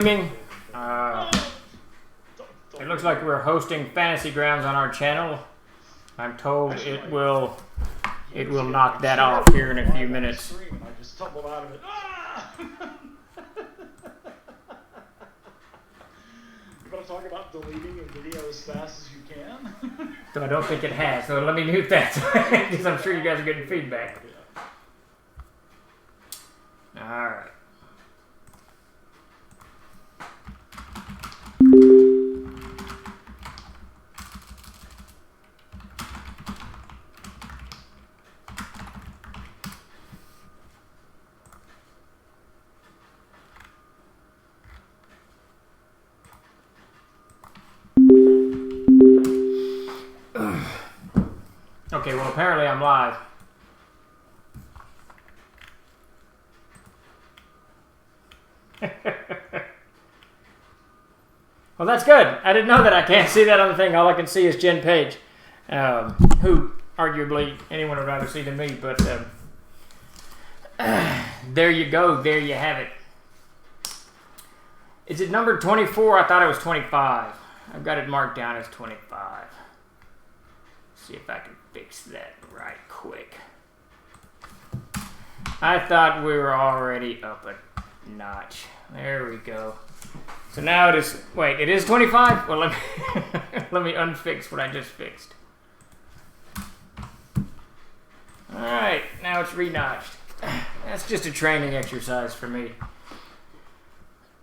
It looks like we're hosting Fantasy Grounds on our channel. I'm told it will knock that off here in a few minutes. I just stumbled out of it. You want to talk about deleting a video as fast as you can? So I don't think it has, so let me mute that because I'm sure you guys are getting feedback. Alright. Okay, well apparently I'm live. Well, that's good. I didn't know that. I can't see that on the thing. All I can see is Jen Page, who arguably anyone would rather see than me, but there you go. There you have it. Is it number 24? I thought it was 25. I've got it marked down as 25. See if I can fix that right quick. I thought we were already up a notch. There we go. So now it is, wait, it is 25? Well, let me, let me unfix what I just fixed. Alright, now it's re-notched. That's just a training exercise for me.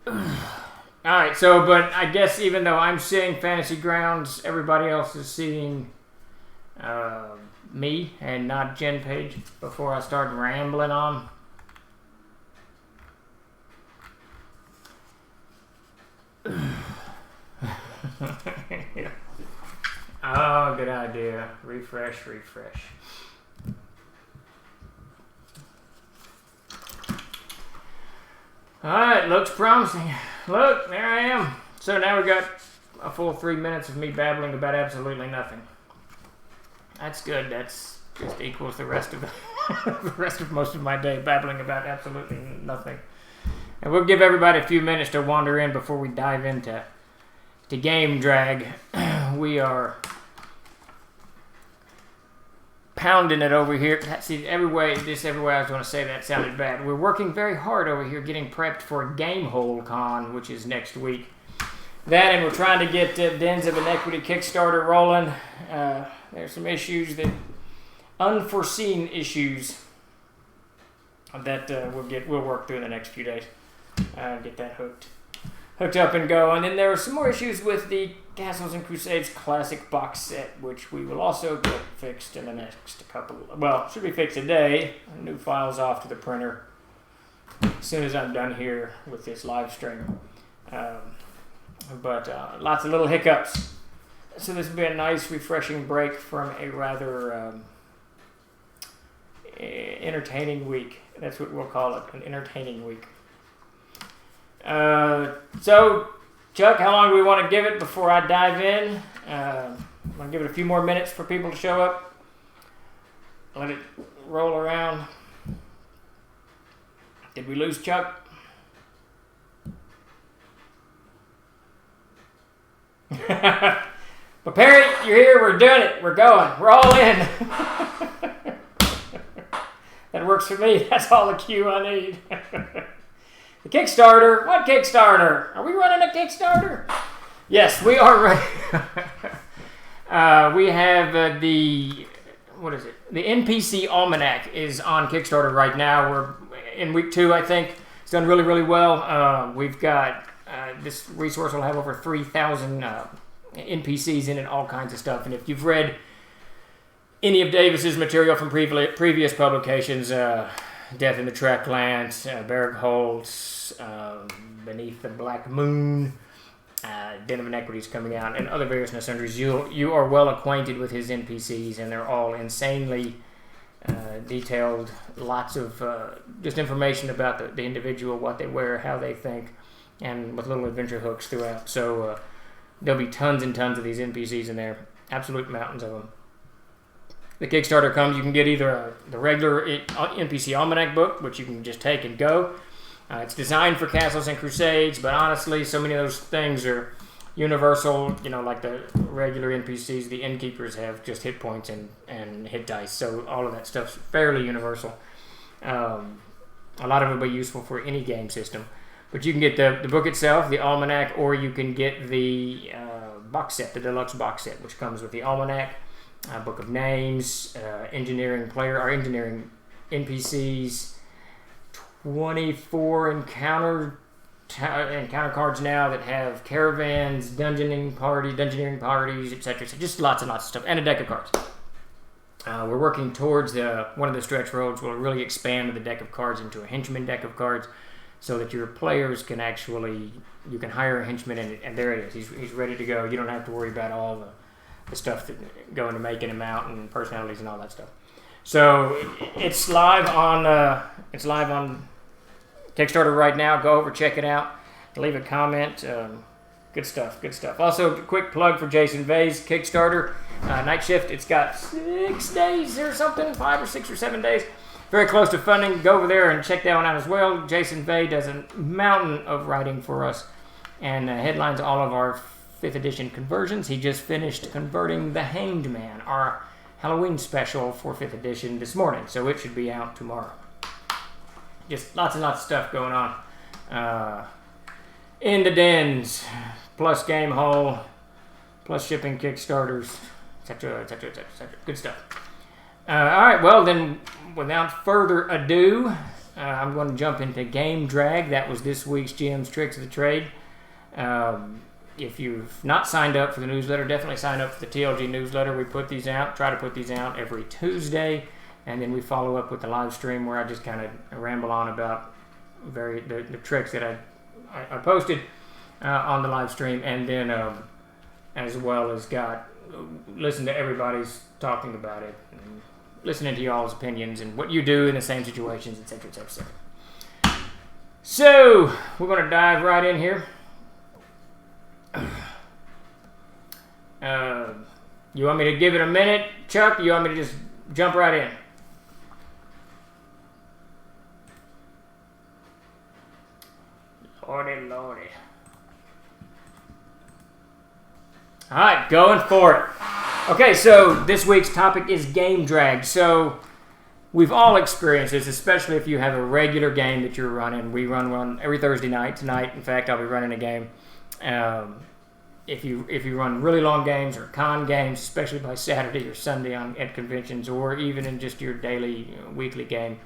Alright, so, but I guess even though I'm seeing Fantasy Grounds, everybody else is seeing me and not Jen Page before I start rambling on. Yeah. Oh, good idea. Refresh, refresh. Alright, looks promising. Look, there I am. So now we got a full 3 minutes of me babbling about absolutely nothing. That's good. That's just equals the rest of the rest of most of my day babbling about absolutely nothing. And we'll give everybody a few minutes to wander in before we dive into game drag. We are pounding it over here. See, every way I was going to say that sounded bad. We're working very hard over here getting prepped for Gamehole Con, which is next week. That, and we're trying to get Dens of Inequity Kickstarter rolling. There's some issues unforeseen issues that we'll work through in the next few days. Get that hooked up and go. And then there are some more issues with the Castles and Crusades Classic box set, which we will also get fixed in the next couple. Well, should be fixed today. New files off to the printer as soon as I'm done here with this live stream. But lots of little hiccups. So this will be a nice, refreshing break from a rather entertaining week. That's what we'll call it, an entertaining week. So, Chuck, how long do we want to give it before I dive in? I'm going to give it a few more minutes for people to show up. Let it roll around. Did we lose Chuck? But Perry, you're here, we're doing it, we're going, we're all in. That works for me, that's all the cue I need. The Kickstarter, what Kickstarter? Are we running a Kickstarter? Yes, we are running. We have what is it? The NPC Almanac is on Kickstarter right now. We're in week 2, I think. It's done really, really well. We've got, this resource will have over 3,000 NPCs in it, all kinds of stuff. And if you've read any of Davis's material from previous publications, Death in the Tracklands, Bergholtz, Beneath the Black Moon, Den of Inequities coming out, and other various and sundries, you are well acquainted with his NPCs, and they're all insanely detailed. Lots of just information about the individual, what they wear, how they think, and with little adventure hooks throughout. So there'll be tons and tons of these NPCs in there. Absolute mountains of them. The Kickstarter comes, you can get either the regular NPC Almanac book, which you can just take and go, It's designed for Castles and Crusades, but honestly, so many of those things are universal. Like the regular NPCs, the innkeepers have just hit points and hit dice, so all of that stuff's fairly universal. A lot of it will be useful for any game system. But you can get the book itself, the Almanac, or you can get the box set, the deluxe box set, which comes with the Almanac, Book of Names, engineering NPCs, 24 encounter cards now that have caravans, dungeoneering parties, etc. So just lots and lots of stuff, and a deck of cards. We're working towards one of the stretch roads will really expand the deck of cards into a henchman deck of cards, so that your players can you can hire a henchman, and there it is. He's ready to go. You don't have to worry about all the stuff that going to making him out and personalities and all that stuff. So it's live on Kickstarter right now. Go over, check it out, leave a comment. Good stuff. Also, quick plug for Jason Vay's Kickstarter, Night Shift. It's got 6 days or something, 5 or 6 or 7 days. Very close to funding. Go over there and check that one out as well. Jason Vay does a mountain of writing for us and headlines all of our 5th edition conversions. He just finished converting The Hanged Man, our Halloween special for 5th edition, this morning, so it should be out tomorrow. Just lots and lots of stuff going on. In the dens, plus game haul, plus shipping Kickstarters, etc. Good stuff. All right, well then, without further ado, I'm going to jump into Game Drag. That was this week's GM's Tricks of the Trade. If you've not signed up for the newsletter, definitely sign up for the TLG newsletter. We try to put these out every Tuesday, and then we follow up with the live stream where I just kind of ramble on about the tricks that I posted on the live stream, and then as well as listen to everybody's talking about it, and listening to y'all's opinions and what you do in the same situations, etc. So we're going to dive right in here. You want me to give it a minute, Chuck? Or you want me to just jump right in? Lordy. All right, going for it. Okay, so this week's topic is game drag. So we've all experienced this, especially if you have a regular game that you're running. We run one every Thursday night. Tonight, in fact, I'll be running a game. If you run really long games or con games, especially by Saturday or Sunday at conventions, or even in just your daily, weekly game,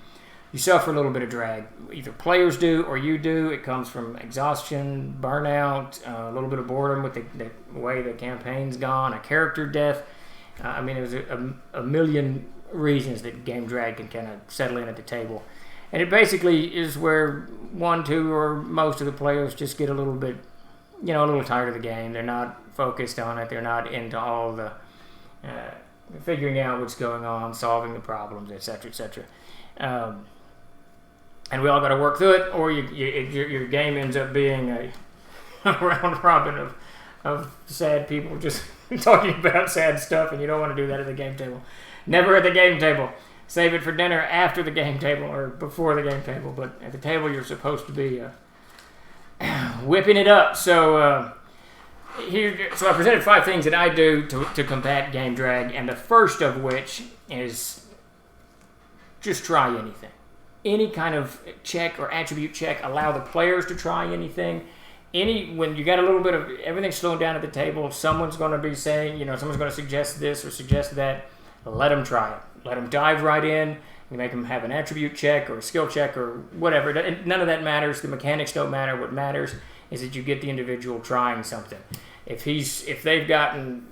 you suffer a little bit of drag. Either players do or you do. It comes from exhaustion, burnout, a little bit of boredom with the way the campaign's gone, a character death. There's a million reasons that game drag can kind of settle in at the table. And it basically is where 1, 2, or most of the players just get a little bit, a little tired of the game. They're not focused on it. They're not into all the figuring out what's going on, solving the problems, etc. And we all got to work through it, or your game ends up being a round robin of sad people just talking about sad stuff, and you don't want to do that at the game table. Never at the game table. Save it for dinner after the game table or before the game table, but at the table you're supposed to be whipping it up. So I presented 5 things that I do to combat game drag, and the first of which is just try anything. Any kind of check or attribute check, allow the players to try anything. When you got a little bit of everything slowing down at the table, someone's going to be saying, someone's going to suggest this or suggest that. Let them try it. Let them dive right in. You make them have an attribute check or a skill check or whatever. None of that matters. The mechanics don't matter. What matters is that you get the individual trying something. If they've gotten,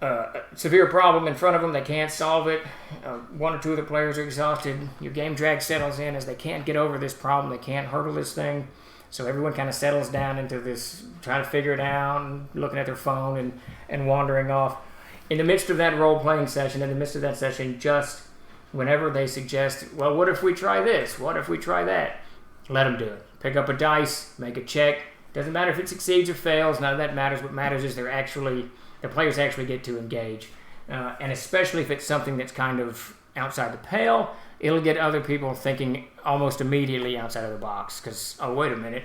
a severe problem in front of them, they can't solve it. 1 or 2 of the players are exhausted. Your game drag settles in as they can't get over this problem. They can't hurdle this thing. So everyone kind of settles down into this, trying to figure it out, and looking at their phone and wandering off. In the midst of that role-playing session, in the midst of that session, just whenever they suggest, well, what if we try this? What if we try that? Let them do it. Pick up a dice, make a check. Doesn't matter if it succeeds or fails. None of that matters. What matters is the players actually get to engage. And especially if it's something that's kind of outside the pale, it'll get other people thinking almost immediately outside of the box. Because, oh, wait a minute,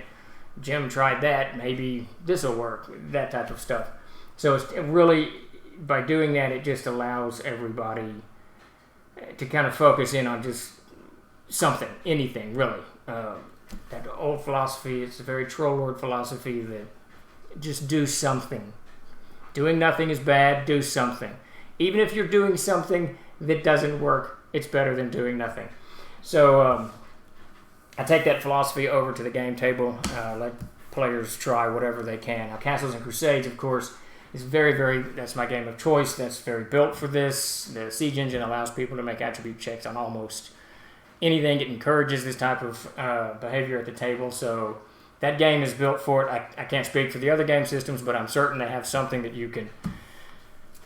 Jim tried that, maybe this will work, that type of stuff. So it really, by doing that, it just allows everybody to kind of focus in on just something, anything, really. That old philosophy, it's a very troll lord philosophy that just do something. Doing nothing is bad, do something. Even if you're doing something that doesn't work, it's better than doing nothing. So I take that philosophy over to the game table, let players try whatever they can. Now, Castles and Crusades, of course, is that's my game of choice. That's very built for this. The Siege Engine allows people to make attribute checks on almost anything. It encourages this type of behavior at the table. So that game is built for it. I can't speak for the other game systems, but I'm certain they have something that you can,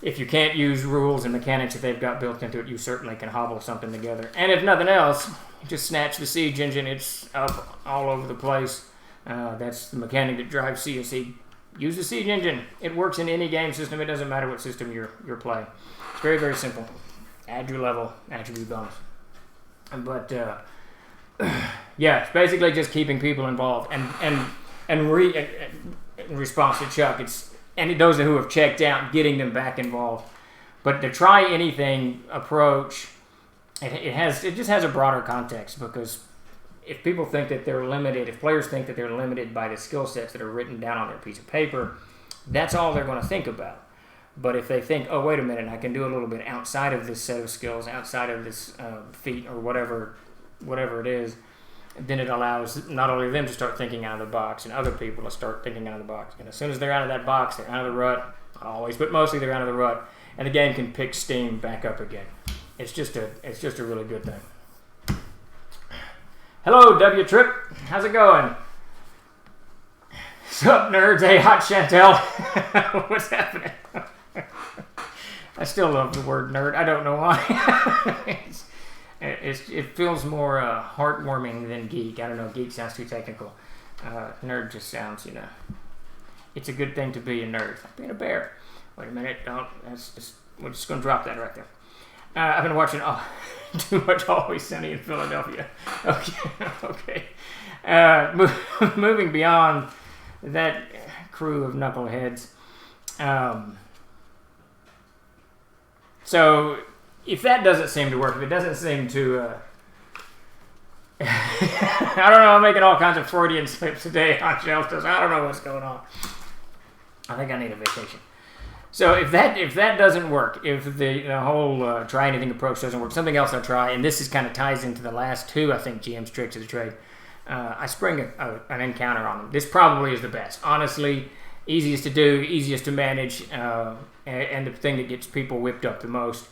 if you can't use rules and mechanics that they've got built into it, you certainly can hobble something together. And if nothing else, just snatch the Siege Engine. It's up all over the place. That's the mechanic that drives CSE. Use the Siege Engine. It works in any game system. It doesn't matter what system you're playing. It's very, very simple. Add your level, attribute bonus. But yeah, it's basically just keeping people involved. And in response to Chuck, it's those who have checked out, getting them back involved. But the try anything approach, it just has a broader context, because if people think that they're limited, if players think that they're limited by the skill sets that are written down on their piece of paper, that's all they're going to think about. But if they think, oh, wait a minute, I can do a little bit outside of this set of skills, outside of this feat or whatever it is, then it allows not only them to start thinking out of the box and other people to start thinking out of the box. And as soon as they're out of that box, they're out of the rut, not always, but mostly they're out of the rut, and the game can pick steam back up again. It's just a really good thing. Hello, W Trip. How's it going? Sup, nerds? Hey, Hot Chantel. What's happening? I still love the word nerd. I don't know why. It feels more heartwarming than geek. I don't know. Geek sounds too technical. Nerd just sounds, it's a good thing to be a nerd. It's like being a bear. Wait a minute. We're just going to drop that right there. I've been watching too much Always Sunny in Philadelphia. Okay. Moving beyond that crew of knuckleheads. So if that doesn't seem to work, if it doesn't seem to... I don't know, I'm making all kinds of Freudian slips today on shelters. I don't know what's going on. I think I need a vacation. So if that doesn't work, if the whole try anything approach doesn't work, something else I try, and this is kind of ties into the last two, I think, GM's tricks of the trade. I spring an encounter on them. This probably is the best. Honestly, easiest to do, easiest to manage, and the thing that gets people whipped up the most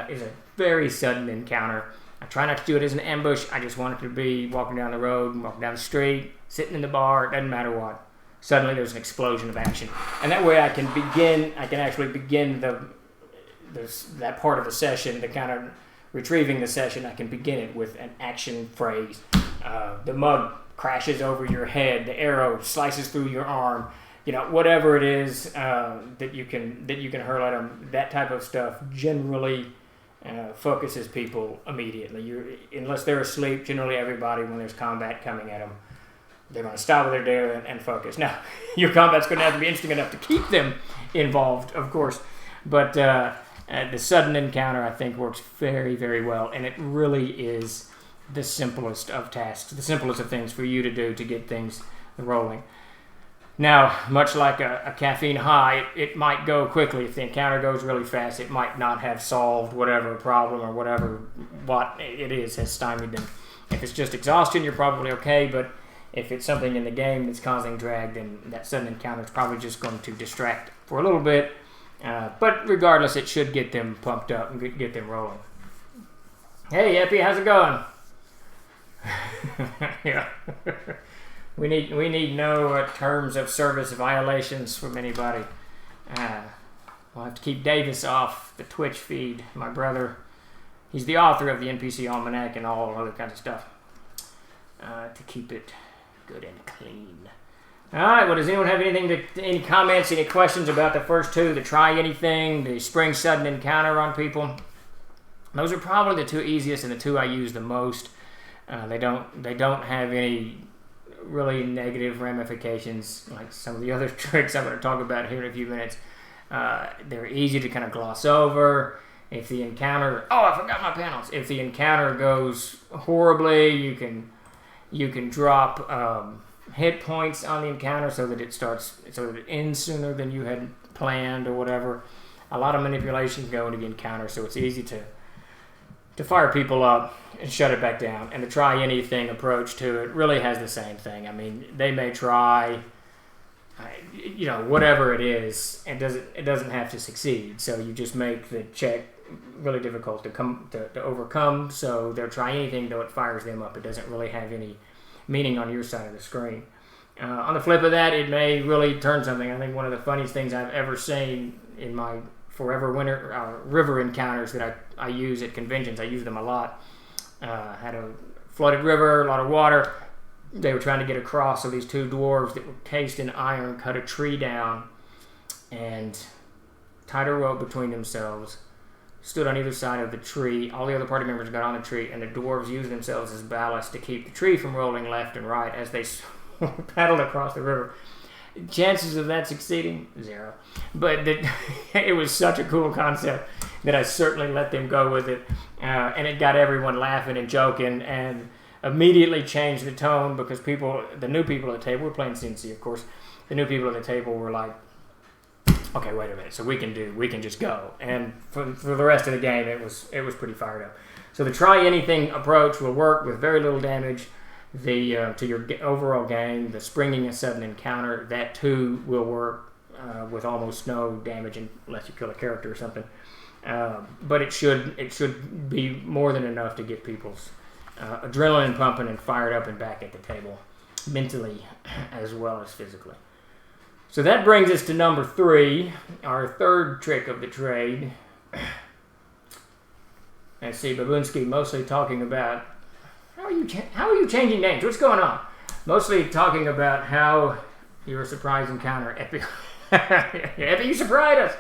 is a very sudden encounter. I try not to do it as an ambush. I just want it to be walking down the road, walking down the street, sitting in the bar, it doesn't matter what. Suddenly there's an explosion of action. And that way I can actually begin that part of the session, the kind of retrieving the session, I can begin it with an action phrase. The mug crashes over your head, the arrow slices through your arm, whatever it is that you can hurl at them, that type of stuff generally focuses people immediately. Unless they're asleep, generally everybody, when there's combat coming at them, they're going to stop what they're doing and focus. Now, your combat's going to have to be interesting enough to keep them involved, of course. But the sudden encounter, I think, works very, very well. And it really is the simplest of tasks, the simplest of things for you to do to get things rolling. Now, much like a caffeine high, it might go quickly. If the encounter goes really fast, it might not have solved whatever problem or what it is has stymied them. If it's just exhaustion, you're probably okay, but if it's something in the game that's causing drag, then that sudden encounter is probably just going to distract for a little bit. But regardless, it should get them pumped up and get them rolling. Hey, Epi, how's it going? Yeah. We need no terms of service violations from anybody. We'll have to keep Davis off the Twitch feed. My brother, he's the author of the NPC Almanac and all other kinds of stuff. To keep it good and clean. All right. Well, does anyone have any comments, any questions about the first two? The try anything, the spring sudden encounter on people. Those are probably the two easiest and the two I use the most. They don't have any really negative ramifications like some of the other tricks I'm going to talk about here in a few minutes. They're easy to kind of gloss over. If the encounter, I forgot my panels. If the encounter goes horribly, you can drop hit points on the encounter so that it ends sooner than you had planned or whatever. A lot of manipulation go into the encounter, so it's easy to fire people up and shut it back down. And the try anything approach to it really has the same thing. I mean, they may try, whatever it is, and it doesn't have to succeed. So you just make the check really difficult to overcome. So they'll try anything, though it fires them up. It doesn't really have any meaning on your side of the screen. On the flip of that, it may really turn something. I think one of the funniest things I've ever seen in my forever river encounters that I use at conventions, I use them a lot. Had a flooded river, a lot of water. They were trying to get across, so these two dwarves that were cased in iron cut a tree down and tied a rope between themselves, stood on either side of the tree. All the other party members got on the tree, and the dwarves used themselves as ballast to keep the tree from rolling left and right as they paddled across the river. Chances of that succeeding, 0. But it was such a cool concept that I certainly let them go with it. And it got everyone laughing and joking and immediately changed the tone because the new people at the table, we're playing CNC, of course. The new people at the table were like, okay, wait a minute. So we can just go. And for the rest of the game, it was pretty fired up. So the try anything approach will work with very little damage. To your overall game, the springing a sudden encounter, that too will work with almost no damage unless you kill a character or something. But it should be more than enough to get people's adrenaline pumping and fired up and back at the table, mentally as well as physically. So that brings us to number 3, our third trick of the trade. Let's see, Babunski mostly talking about how are you changing names? What's going on? Mostly talking about how your surprise encounter, Epi. Epi, you surprised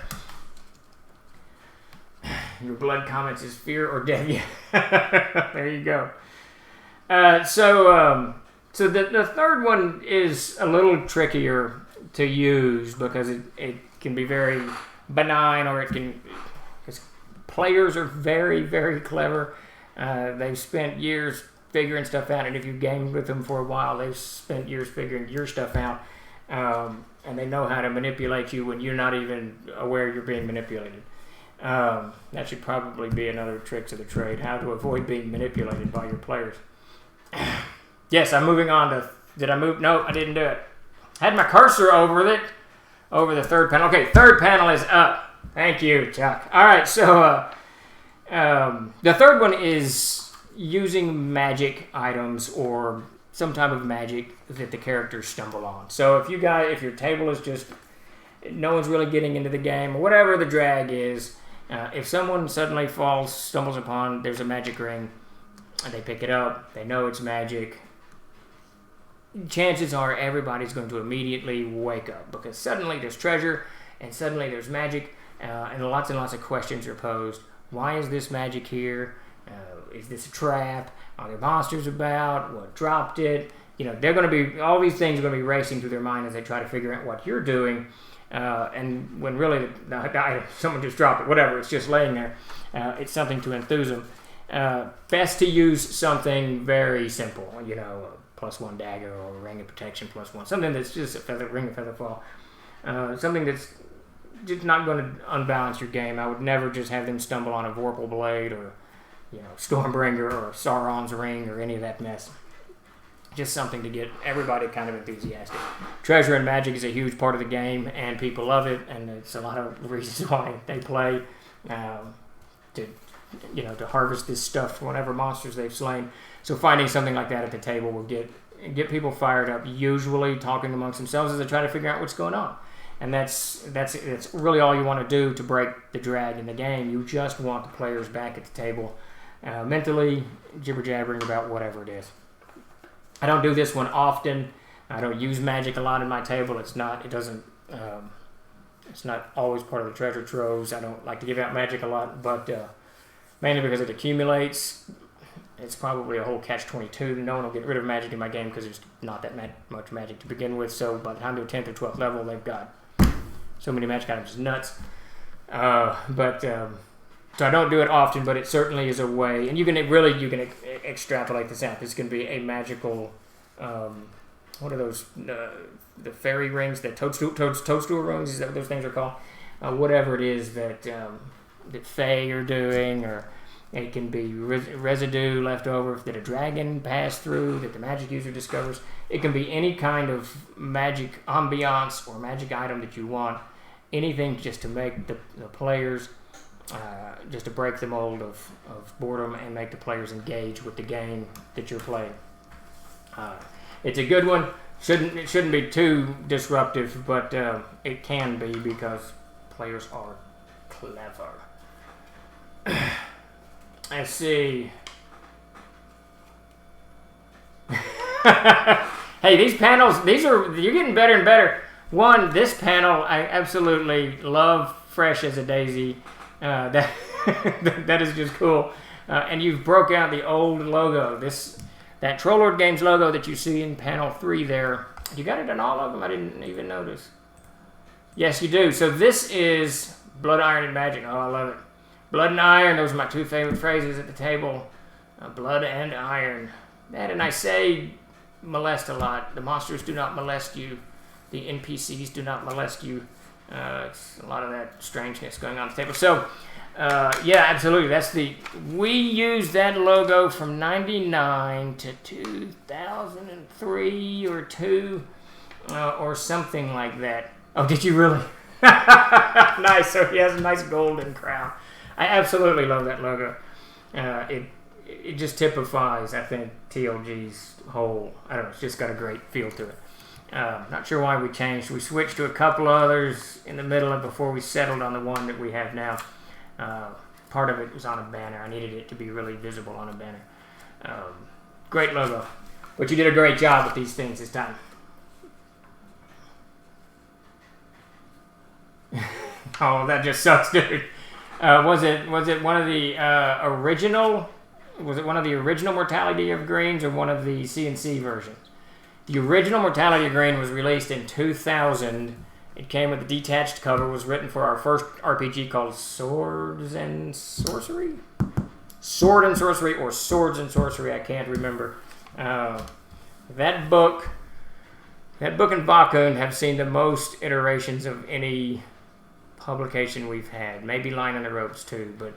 us. Your blood comments is fear or death. There you go. So the third one is a little trickier to use because it can be very benign, or because players are very, very clever. They've spent years figuring stuff out, and if you've gamed with them for a while, they've spent years figuring your stuff out, and they know how to manipulate you when you're not even aware you're being manipulated. That should probably be another trick of the trade, how to avoid being manipulated by your players. Yes, I'm moving on to, did I move? No, I didn't do it. Had my cursor over the third panel. Okay, third panel is up. Thank you, Chuck. All right, so the third one is using magic items or some type of magic that the characters stumble on. So if your table is just, no one's really getting into the game, or whatever the drag is, if someone suddenly stumbles upon, there's a magic ring, and they pick it up, they know it's magic, chances are everybody's going to immediately wake up because suddenly there's treasure and suddenly there's magic, and lots of questions are posed. Why is this magic here? Is this a trap? Are there monsters about? What dropped it? They're going to be, all these things are going to be racing through their mind as they try to figure out what you're doing. And when really someone just dropped it, whatever, it's just laying there. It's something to enthuse them. Best to use something very simple, a +1 dagger or a ring of protection +1, something that's just a ring of feather fall. Something that's just not going to unbalance your game. I would never just have them stumble on a Vorpal Blade or Stormbringer or Sauron's Ring or any of that mess. Just something to get everybody kind of enthusiastic. Treasure and magic is a huge part of the game, and people love it, and it's a lot of reasons why they play to harvest this stuff from whatever monsters they've slain. So finding something like that at the table will get people fired up, usually talking amongst themselves as they try to figure out what's going on. And that's really all you want to do to break the drag in the game. You just want the players back at the table, mentally jibber-jabbering about whatever it is. I don't do this one often. I don't use magic a lot in my table. It's not always part of the treasure troves. I don't like to give out magic a lot, but mainly because it accumulates. It's probably a whole catch-22. No one will get rid of magic in my game because there's not that much magic to begin with. So by the time they're 10th or 12th level, they've got so many magic items. It's nuts. So I don't do it often, but it certainly is a way. And you can extrapolate this out. This can be a magical. What are those? The fairy rings, the toadstool rings. Is that what those things are called? Whatever it is that Fae are doing, or it can be residue left over that a dragon passed through that the magic user discovers. It can be any kind of magic ambiance or magic item that you want. Anything just to make the players, just to break the mold of boredom and make the players engage with the game that you're playing. It's a good one. It shouldn't be too disruptive, but it can be because players are clever. Let's see. Hey, these panels, you're getting better and better. One, this panel, I absolutely love. Fresh as a daisy. That is just cool. And you've broke out the old logo. That Troll Games logo that you see in panel 3 there. You got it in all of them? I didn't even notice. Yes, you do. So this is Blood, Iron, and Magic. Oh, I love it. Blood and Iron, those are my 2 favorite phrases at the table. Blood and Iron. And I say molest a lot. The monsters do not molest you. The NPCs do not molest you. It's a lot of that strangeness going on at the table. So, yeah, absolutely. We used that logo from 99 to 2003 or 2 or something like that. Oh, did you really? Nice. So he has a nice golden crown. I absolutely love that logo. It just typifies, I think, TLG's whole, I don't know, it's just got a great feel to it. Not sure why we changed. We switched to a couple others in the middle of before we settled on the one that we have now. Part of it was on a banner. I needed it to be really visible on a banner. Great logo. But you did a great job with these things this time. Oh, that just sucks, dude. Was it one of the original? Was it one of the original Mortality of Greens or one of the CNC versions? The original Mortality of Green was released in 2000. It came with a detached cover. Was written for our first RPG called Swords and Sorcery? Sword and Sorcery or Swords and Sorcery. I can't remember. That book and Bakun have seen the most iterations of any publication we've had. Maybe Line on the Ropes too, but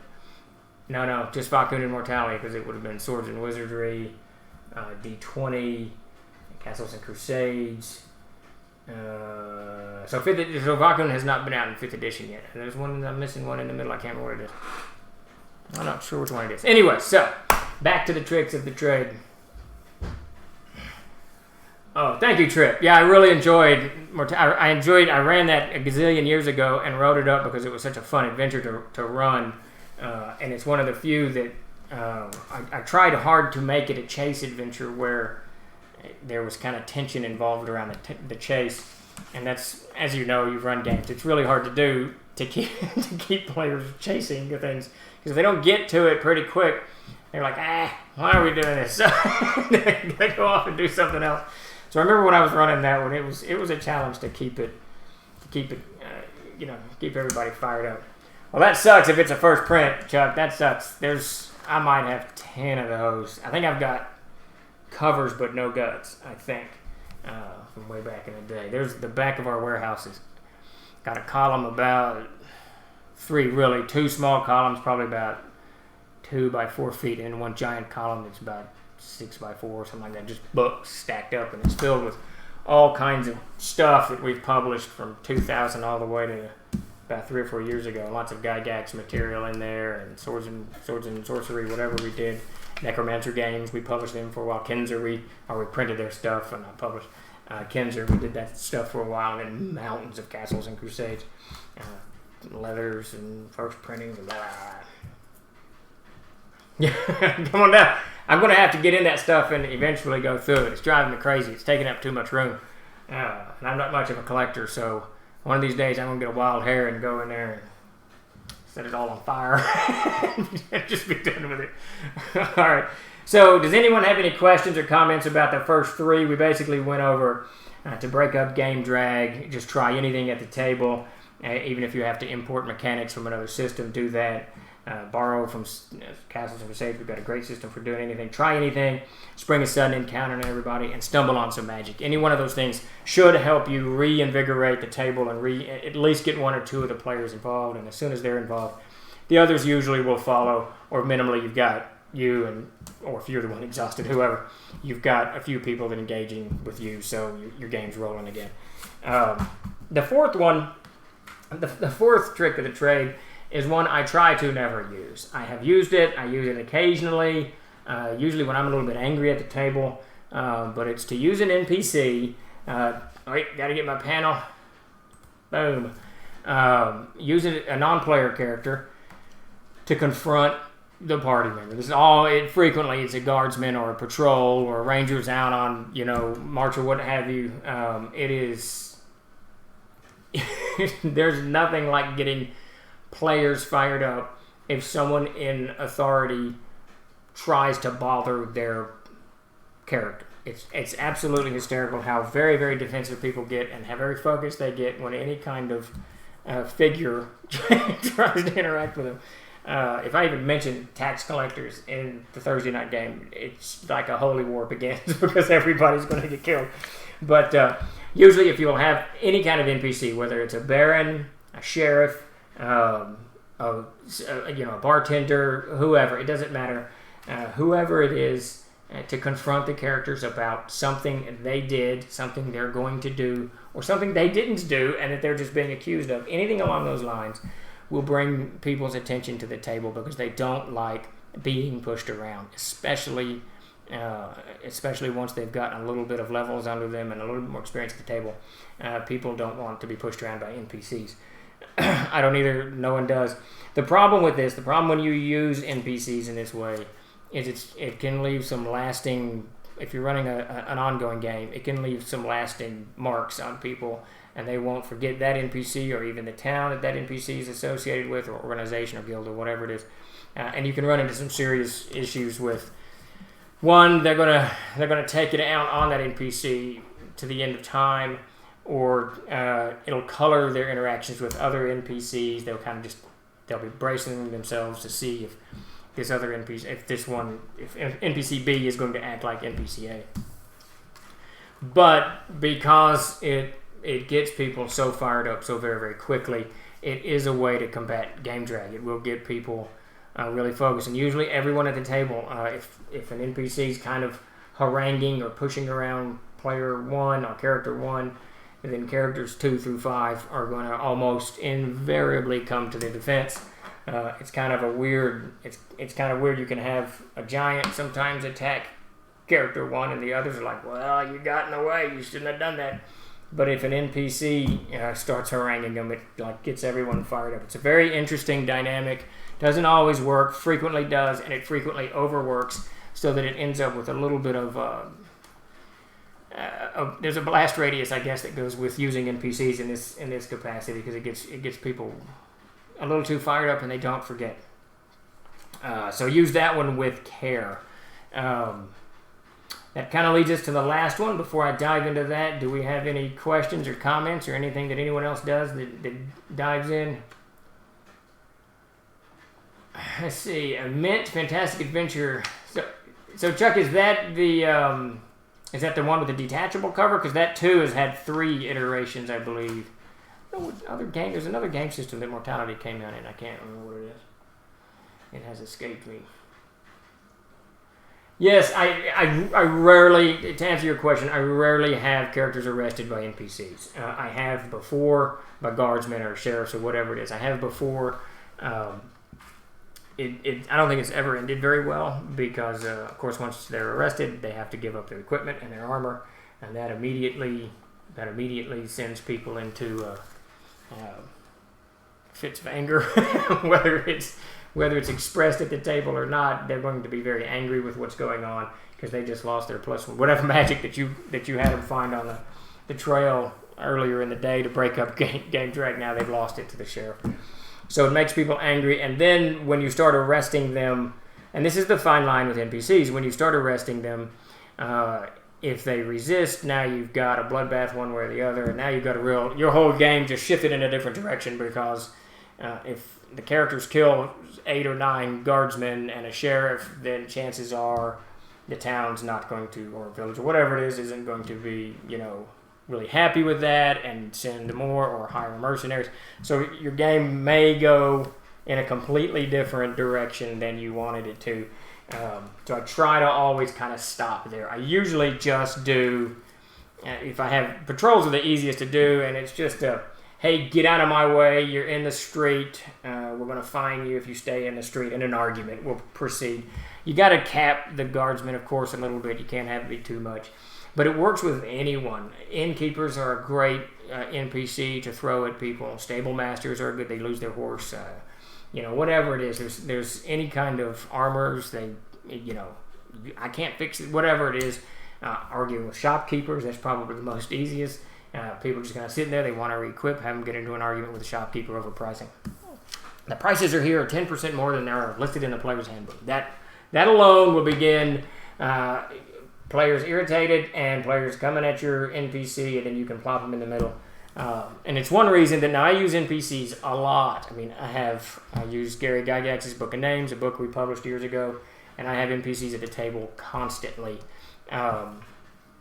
no, just Bakun and Mortality, because it would have been Swords and Wizardry, D20, Castles and Crusades. So Bakun has not been out in 5th edition yet. There's one, I'm missing one in the middle. I can't remember what it is. I'm not sure which one it is. Anyway, so back to the tricks of the trade. Oh, thank you, Trip. Yeah, I really enjoyed. I ran that a gazillion years ago and wrote it up because it was such a fun adventure to run, and it's one of the few that I tried hard to make it a chase adventure where there was kind of tension involved around the chase, and that's, as you know, you've run games. It's really hard to do to keep players chasing the things, because if they don't get to it pretty quick, they're like, why are we doing this? So they go off and do something else. So I remember when I was running that one, it was a challenge to keep everybody fired up. Well, that sucks if it's a first print, Chuck. That sucks. I might have 10 of those. I think I've got covers but no guts, I think, from way back in the day. There's the back of our warehouses. Got a column about 2 small columns, probably about 2 by 4 feet, and one giant column that's about 6 by 4 or something like that, just books stacked up, and it's filled with all kinds of stuff that we've published from 2000 all the way to about 3 or 4 years ago. Lots of Gygax material in there, and swords and sorcery, whatever we did. Necromancer games, we published them for a while. Kinzer, we printed their stuff, and I published Kinzer. We did that stuff for a while, and then mountains of Castles and Crusades, leathers and first printings and blah, blah, blah. Yeah, come on down. I'm going to have to get in that stuff and eventually go through it. It's driving me crazy. It's taking up too much room. And I'm not much of a collector, so one of these days I'm going to get a wild hair and go in there and set it all on fire and just be done with it. All right. So does anyone have any questions or comments about the first three? We basically went over to break up game drag, just try anything at the table. Even if you have to import mechanics from another system, do that. Borrow from Castles of Sage. We've got a great system for doing anything. Try anything. Spring a sudden encounter on everybody and stumble on some magic. Any one of those things should help you reinvigorate the table and at least get one or two of the players involved. And as soon as they're involved, the others usually will follow. Or minimally, you've got you or if you're the one exhausted, whoever, you've got a few people that are engaging with you, so your game's rolling again. The fourth one, the fourth trick of the trade is one I try to never use. I have used it. I use it occasionally, usually when I'm a little bit angry at the table, but it's to use an NPC. Wait, got to get my panel. Boom. Using a non-player character to confront the party member. This is all. Frequently, it's a guardsman or a patrol or a ranger's out on march or what have you. It is. There's nothing like getting players fired up if someone in authority tries to bother their character. It's absolutely hysterical how very, very defensive people get and how very focused they get when any kind of figure tries to interact with them. If I even mention tax collectors in the Thursday night game, it's like a holy war begins because everybody's going to get killed. But usually if you'll have any kind of NPC, whether it's a baron, a sheriff, a bartender, whoever, it doesn't matter. Whoever it is, to confront the characters about something they did, something they're going to do, or something they didn't do and that they're just being accused of. Anything along those lines will bring people's attention to the table because they don't like being pushed around, especially once they've gotten a little bit of levels under them and a little bit more experience at the table. People don't want to be pushed around by NPCs. I don't either. No one does. The problem with this, the problem when you use NPCs in this way, is it can leave some lasting. If you're running an ongoing game, it can leave some lasting marks on people, and they won't forget that NPC or even the town that NPC is associated with, or organization or guild or whatever it is. And you can run into some serious issues with one. They're gonna take it out on that NPC to the end of time, or it'll color their interactions with other NPCs. They'll be bracing themselves to see if this other NPC, if NPC B is going to act like NPC A. But because it gets people so fired up so very, very quickly, it is a way to combat game drag. It will get people really focused. And usually everyone at the table, if an NPC is kind of haranguing or pushing around player 1 or character 1, then characters 2 through 5 are going to almost invariably come to their defense. It's kind of weird. It's kind of weird. You can have a giant sometimes attack character 1, and the others are like, "Well, you got in the way. You shouldn't have done that." But if an NPC starts haranguing them, it gets everyone fired up. It's a very interesting dynamic. Doesn't always work. Frequently does, and it frequently overworks, so that it ends up with a little bit of. There's a blast radius, I guess, that goes with using NPCs in this capacity because it gets people a little too fired up and they don't forget. So use that one with care. That kind of leads us to the last one. Before I dive into that, do we have any questions or comments or anything that anyone else does that dives in? Let's see. A Mint Fantastic Adventure. So Chuck, is that the one with the detachable cover? Because that too has had 3 iterations, I believe. There's another game system that Mortality came out in. I can't remember what it is. It has escaped me. Yes, I rarely, to answer your question, I rarely have characters arrested by NPCs. I have before by guardsmen or sheriffs or whatever it is. I have before. I don't think it's ever ended very well because, of course, once they're arrested, they have to give up their equipment and their armor, and that immediately sends people into fits of anger. Whether it's expressed at the table or not, they're going to be very angry with what's going on because they just lost their +1, whatever magic that you had them find on the trail earlier in the day to break up game drag. Now they've lost it to the sheriff. So it makes people angry. And then when you start arresting them, and this is the fine line with NPCs, when you start arresting them, if they resist, now you've got a bloodbath one way or the other, and now you've got your whole game just shifted in a different direction, because if the characters kill 8 or 9 guardsmen and a sheriff, then chances are the town's not going to, or village or whatever it is, isn't going to be, really happy with that and send more or hire mercenaries. So your game may go in a completely different direction than you wanted it to. So I try to always kind of stop there. I usually just do, if I have, patrols are the easiest to do, and it's just hey, get out of my way, you're in the street, we're going to fine you if you stay in the street, and an argument will proceed. You got to cap the guardsmen, of course, a little bit. You can't have it be too much. But it works with anyone. Innkeepers are a great NPC to throw at people. Stable masters are good. They lose their horse. Whatever it is. There's any kind of armors. I can't fix it. Whatever it is. Arguing with shopkeepers. That's probably the most easiest. People are just kind of sitting there. They want to re-equip. Have them get into an argument with the shopkeeper over pricing. The prices are here are 10% more than are listed in the player's handbook. That alone will begin players irritated and players coming at your NPC, and then you can plop them in the middle. And it's one reason that now I use NPCs a lot. I mean, I use Gary Gygax's Book of Names, a book we published years ago, and I have NPCs at the table constantly.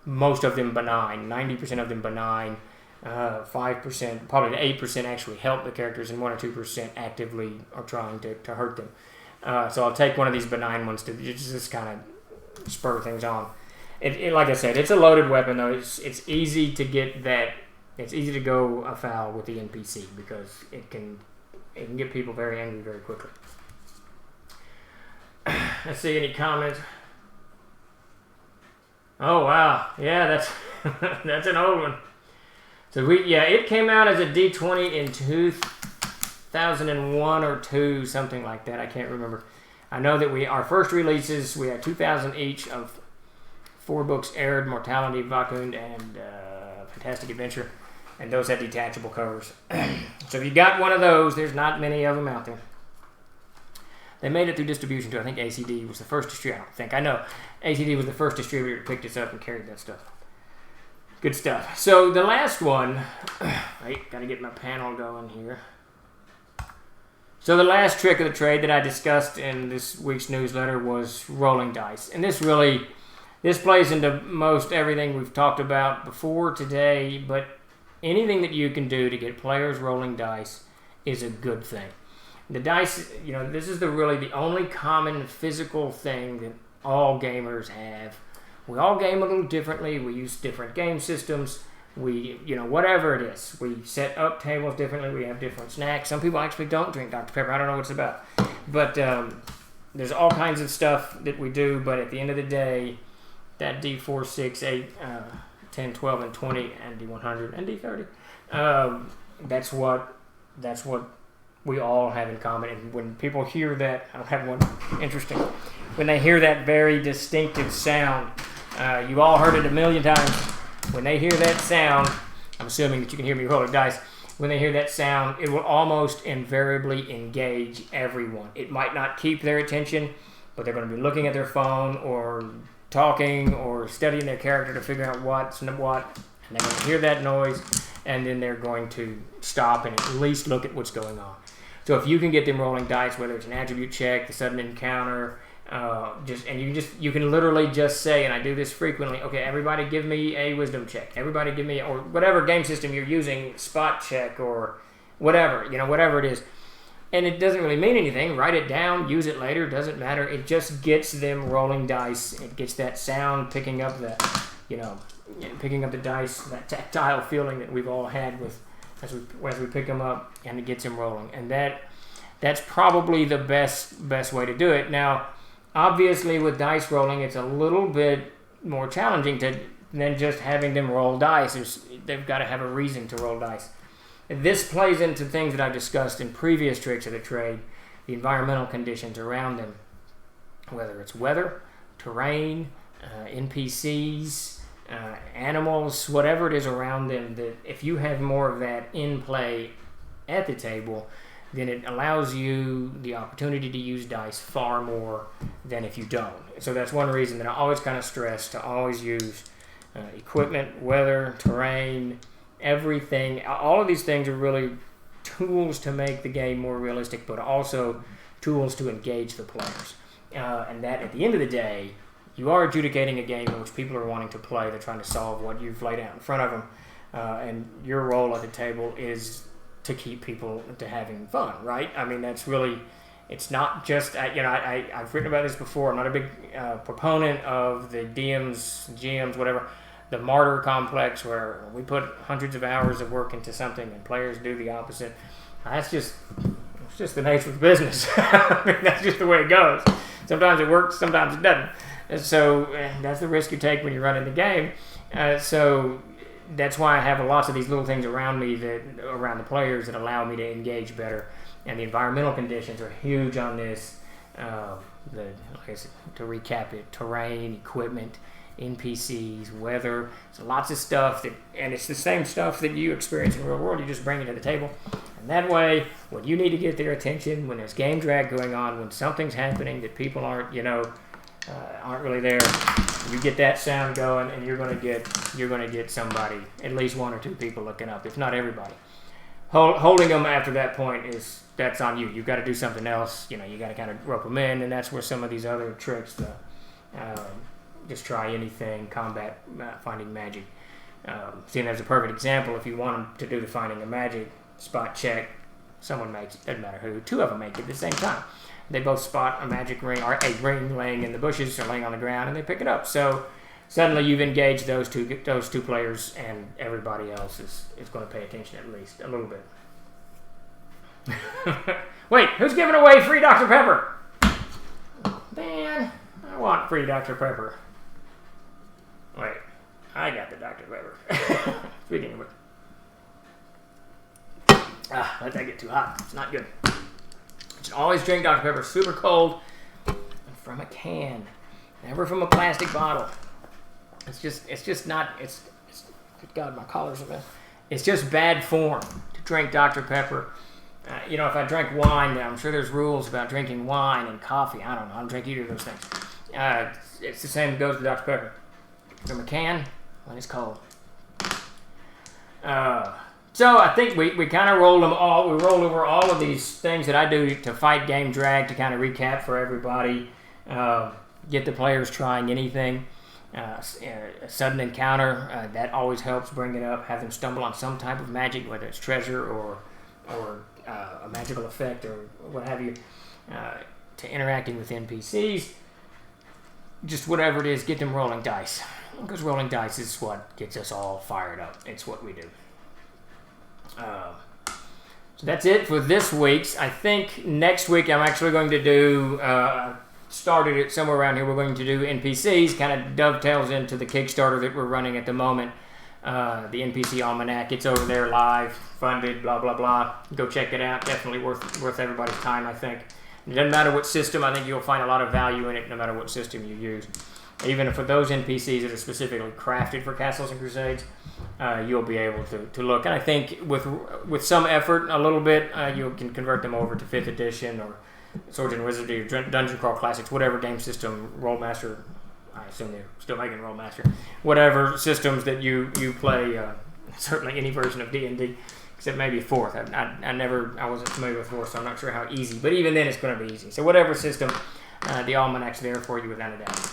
Most of them benign, 90% of them benign, 5%, probably 8% actually help the characters, and 1 or 2% actively are trying to hurt them. So I'll take one of these benign ones to just kind of spur things on. Like I said, it's a loaded weapon, though. It's easy to get that. It's easy to go afoul with the NPC because it can get people very angry very quickly. Let's see any comments. Oh wow, yeah, that's that's an old one. So it came out as a D20 in 2001 or 2, something like that. I can't remember. I know that our first releases, we had 2,000 each of 4 books: Arid, Mortality, Vakund, and Fantastic Adventure. And those had detachable covers. So if you got one of those, there's not many of them out there. They made it through distribution too. I think ACD was the first distributor. I know ACD was the first distributor to pick this up and carry that stuff. Good stuff. So the last one, gotta get my panel going here. So the last trick of the trade that I discussed in this week's newsletter was rolling dice. And this plays into most everything we've talked about before today, but anything that you can do to get players rolling dice is a good thing. The dice, this is really the only common physical thing that all gamers have. We all game a little differently. We use different game systems. We, whatever it is. We set up tables differently. We have different snacks. Some people actually don't drink Dr. Pepper. I don't know what it's about. But there's all kinds of stuff that we do. But at the end of the day, that D4, 6, 8, 10, 12, and 20, and D100, and D30, that's what we all have in common. And when people hear that, I'll have one interesting. When they hear that very distinctive sound, you've all heard it a million times. When they hear that sound, I'm assuming that you can hear me roll the dice. When they hear that sound, it will almost invariably engage everyone. It might not keep their attention, but they're going to be looking at their phone or talking or studying their character to figure out what's what. And they're going to hear that noise, and then they're going to stop and at least look at what's going on. So if you can get them rolling dice, whether it's an attribute check, the sudden encounter, you can literally just say, and I do this frequently, okay, everybody give me a wisdom check. Everybody give me, or whatever game system you're using, spot check or whatever, whatever it is. And it doesn't really mean anything. Write it down, use it later, doesn't matter. It just gets them rolling dice. It gets that sound, picking up the dice, that tactile feeling that we've all had as we pick them up, and it gets them rolling. And that's probably the best way to do it. Now, obviously, with dice rolling, it's a little bit more challenging than just having them roll dice. They've got to have a reason to roll dice. This plays into things that I've discussed in previous tricks of the trade, the environmental conditions around them, whether it's weather, terrain, NPCs, animals, whatever it is around them, that if you have more of that in play at the table, then it allows you the opportunity to use dice far more than if you don't. So that's one reason that I always kind of stress to always use equipment, weather, terrain, everything. All of these things are really tools to make the game more realistic, but also tools to engage the players. And that at the end of the day, you are adjudicating a game in which people are wanting to play. They're trying to solve what you've laid out in front of them. And your role at the table is to keep people to having fun, right? I mean, that's really, it's not just, I've written about this before. I'm not a big proponent of the DMs, GMs, whatever, the martyr complex where we put hundreds of hours of work into something and players do the opposite. It's just the nature of the business. I mean, that's just the way it goes. Sometimes it works, sometimes it doesn't. And so that's the risk you take when you're running the game. So that's why I have lots of these little things around me, around the players, that allow me to engage better. And the environmental conditions are huge on this. Like I said, to recap it, terrain, equipment, NPCs, weather, so lots of stuff and it's the same stuff that you experience in the real world. You just bring it to the table, and that way, when you need to get their attention, when there's game drag going on, when something's happening that people aren't really there, you get that sound going, and you're going to get somebody, at least one or two people looking up, if not everybody. Holding them after that point that's on you. You've got to do something else. You got to kind of rope them in, and that's where some of these other tricks, just try anything, combat, finding magic. Seeing there's a perfect example. If you want them to do the finding of magic, spot check, someone makes it, doesn't matter who, two of them make it at the same time. They both spot a magic ring, or a ring laying in the bushes or laying on the ground, and they pick it up. So suddenly you've engaged those two players, and everybody else is going to pay attention at least a little bit. Wait, who's giving away free Dr. Pepper? Man, I want free Dr. Pepper. Wait, I got the Dr. Pepper. Speaking of which. Let that get too hot. It's not good. You should always drink Dr. Pepper super cold and from a can, never from a plastic bottle. It's just not. Good God, my collar's a mess. It's just bad form to drink Dr. Pepper. If I drank wine, I'm sure there's rules about drinking wine and coffee. I don't know. I don't drink either of those things. It's the same that goes with Dr. Pepper. From a can when it's cold. So I think we kind of rolled over all of these things that I do to fight game drag, to kind of recap for everybody. Get the players trying anything. A sudden encounter, that always helps bring it up. Have them stumble on some type of magic, whether it's treasure or a magical effect or what have you. To interacting with NPCs. Just whatever it is, get them rolling dice. Because rolling dice is what gets us all fired up. It's what we do. So that's it for this week's. I think next week I'm actually going to do, started it somewhere around here, we're going to do NPCs, kind of dovetails into the Kickstarter that we're running at the moment. The NPC Almanac, it's over there live, funded, blah, blah, blah. Go check it out. Definitely worth everybody's time, I think. It doesn't matter what system, I think you'll find a lot of value in it no matter what system you use. Even for those NPCs that are specifically crafted for Castles and Crusades, you'll be able to look. And I think with some effort, a little bit, you can convert them over to 5th edition or Swords and Wizardry, or Dungeon Crawl Classics, whatever game system, Rollmaster, I assume they're still making Rollmaster, whatever systems that you play, certainly any version of D&D. Except maybe 4th. I wasn't familiar with 4th, so I'm not sure how easy. But even then, it's going to be easy. So whatever system, the Almanac's there for you without a doubt.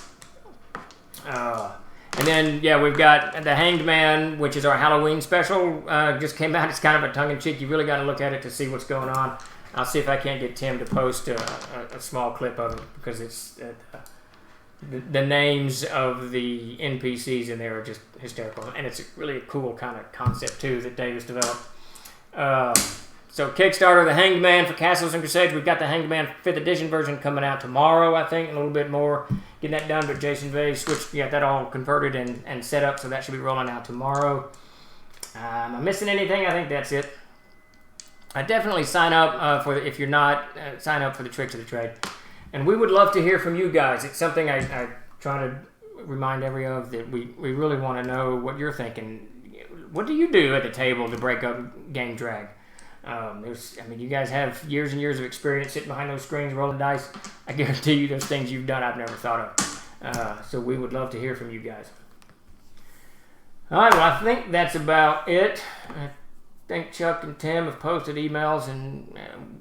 And then, we've got the Hanged Man, which is our Halloween special. Just came out. It's kind of a tongue-in-cheek. You really got to look at it to see what's going on. I'll see if I can't get Tim to post a small clip of it, because it's the names of the NPCs in there are just hysterical. And it's really a cool kind of concept, too, that Dave has developed. So Kickstarter, the Hanged Man for Castles and Crusades. We've got the Hanged Man 5th edition version coming out tomorrow, I think, a little bit more. Getting that done, but Jason Vay switched, that all converted and set up, so that should be rolling out tomorrow. Am I missing anything? I think that's it. Definitely sign up if you're not, sign up for the Tricks of the Trade. And we would love to hear from you guys. It's something I try to remind everyone that we really want to know what you're thinking. What do you do at the table to break up game drag? You guys have years and years of experience sitting behind those screens rolling dice. I guarantee you there's things you've done I've never thought of. So we would love to hear from you guys. All right, well, I think that's about it. I think Chuck and Tim have posted emails and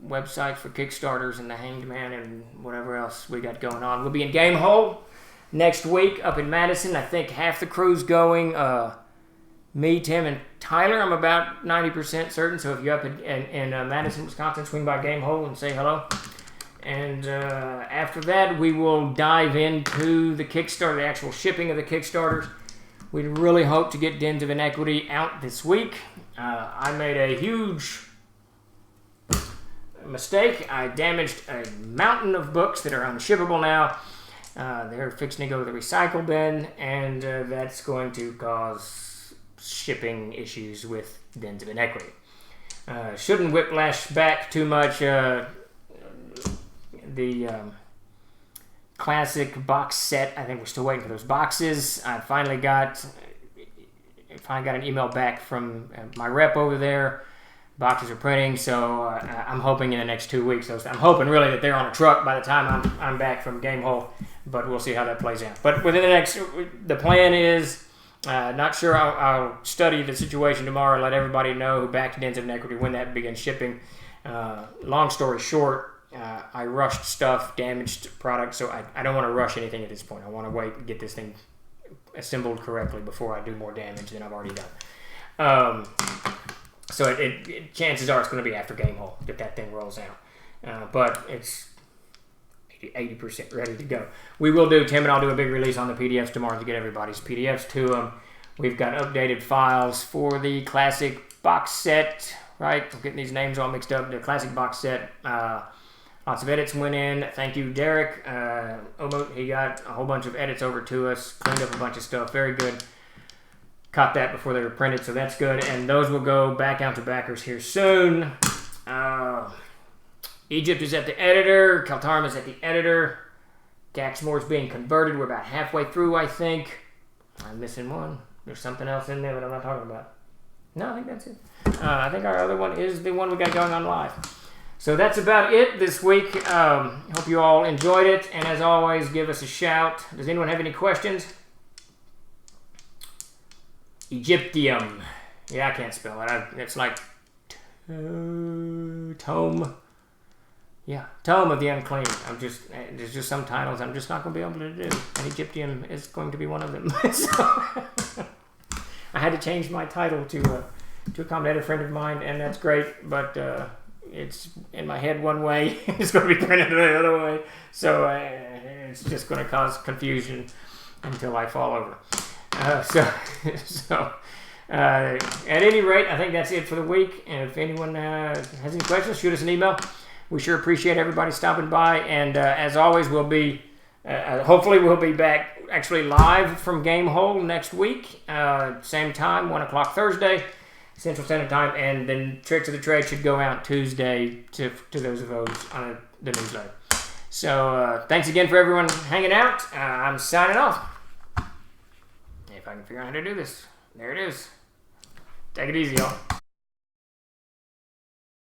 websites for Kickstarters and the Hanged Man and whatever else we got going on. We'll be in Gamehole next week up in Madison. I think half the crew's going. Me, Tim, and Tyler, I'm about 90% certain. So if you're up in Madison, Wisconsin, swing by Gamehole and say hello. And after that, we will dive into the Kickstarter, the actual shipping of the Kickstarters. We really hope to get Dens of Inequity out this week. I made a huge mistake. I damaged a mountain of books that are unshippable now. They're fixing to go to the recycle bin, and that's going to cause shipping issues with Dens of Inequity. Shouldn't whiplash back too much. The classic box set, I think we're still waiting for those boxes. I finally got an email back from my rep over there. Boxes are printing, so I'm hoping in the next 2 weeks. I'm hoping really that they're on a truck by the time I'm back from Gamehole, but we'll see how that plays out. But within the plan is, not sure. I'll study the situation tomorrow, let everybody know who backed Dens of Inequity when that begins shipping. Long story short, I rushed stuff, damaged products, so I don't want to rush anything at this point. I want to wait and get this thing assembled correctly before I do more damage than I've already done. So chances are it's going to be after Gamehole that thing rolls out. But it's 80% ready to go. We will Tim and I'll do a big release on the PDFs tomorrow to get everybody's PDFs to them. We've got updated files for the classic box set, right? I'm getting these names all mixed up. The classic box set. Lots of edits went in. Thank you, Derek. He got a whole bunch of edits over to us, cleaned up a bunch of stuff. Very good. Caught that before they were printed, so that's good. And those will go back out to backers here soon. Egypt is at the editor. Kaltarm is at the editor. Gaxmore's being converted. We're about halfway through, I think. I'm missing one. There's something else in there that I'm not talking about. No, I think that's it. I think our other one is the one we got going on live. So that's about it this week. Hope you all enjoyed it. And as always, give us a shout. Does anyone have any questions? Egyptium. Yeah, I can't spell it. It's like tome. Yeah, Tome of the Unclean. There's just some titles I'm just not going to be able to do. And Egyptium is going to be one of them. So I had to change my title to accommodate a friend of mine, and that's great, but it's in my head one way. It's going to be printed the other way. So it's just going to cause confusion until I fall over. At any rate, I think that's it for the week. And if anyone has any questions, shoot us an email. We sure appreciate everybody stopping by. And as always, we'll be hopefully we'll be back actually live from Gamehole next week, same time, 1 o'clock Thursday, Central Standard Time. And then Tricks of the Trade should go out Tuesday to those of those on the newsletter. So thanks again for everyone hanging out. I'm signing off. If I can figure out how to do this. There it is. Take it easy, y'all.